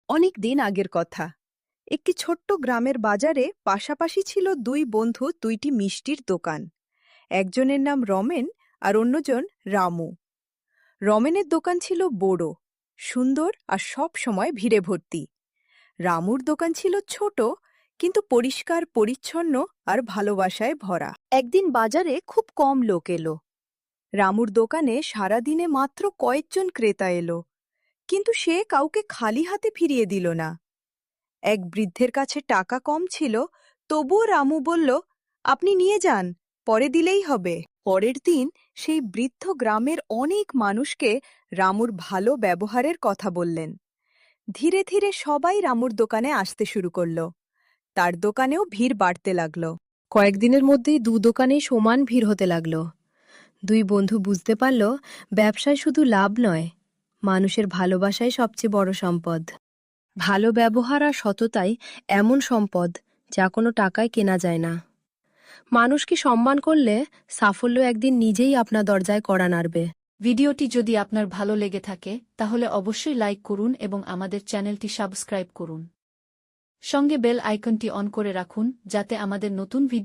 অনেক দিন আগের কথা। একটি ছোট্ট গ্রামের বাজারে পাশাপাশি ছিল দুই বন্ধু, দুইটি মিষ্টির দোকান। একজনের নাম রমেন আর অন্যজন রামু। রমেনের দোকান ছিল বড়, সুন্দর আর সব সময় ভিড়ে ভর্তি। রামুর দোকান ছিল ছোট, কিন্তু পরিষ্কার পরিচ্ছন্ন আর ভালোবাসায় ভরা। একদিন বাজারে খুব কম লোক এলো। রামুর দোকানে সারাদিনে মাত্র কয়েকজন ক্রেতা এলো, কিন্তু সে কাউকে খালি হাতে ফিরিয়ে দিল না। এক বৃদ্ধের কাছে টাকা কম ছিল, তবুও রামু বলল, আপনি নিয়ে যান, পরে দিলেই হবে। পরের দিন সেই বৃদ্ধ গ্রামের অনেক মানুষকে রামুর ভালো ব্যবহারের কথা বললেন। ধীরে ধীরে সবাই রামুর দোকানে আসতে শুরু করল। তার দোকানেও ভিড় বাড়তে লাগল। কয়েকদিনের মধ্যেই দোকানেই সমান ভিড় হতে লাগল। দুই বন্ধু বুঝতে পারল, ব্যবসায় শুধু লাভ নয়, মানুষের ভালোবাসাই সবচেয়ে বড় সম্পদ। ভালো ব্যবহার আর সততাই এমন সম্পদ যা কোনো টাকায় কেনা যায় না। মানুষকে সম্মান করলে সাফল্য একদিন নিজেই আপনার দরজায় কড়া নাড়বে। ভিডিওটি যদি আপনার ভালো লেগে থাকে তাহলে অবশ্যই লাইক করুন এবং আমাদের চ্যানেলটি সাবস্ক্রাইব করুন। সঙ্গে বেল আইকনটি অন করে রাখুন যাতে আমাদের নতুন ভিডিও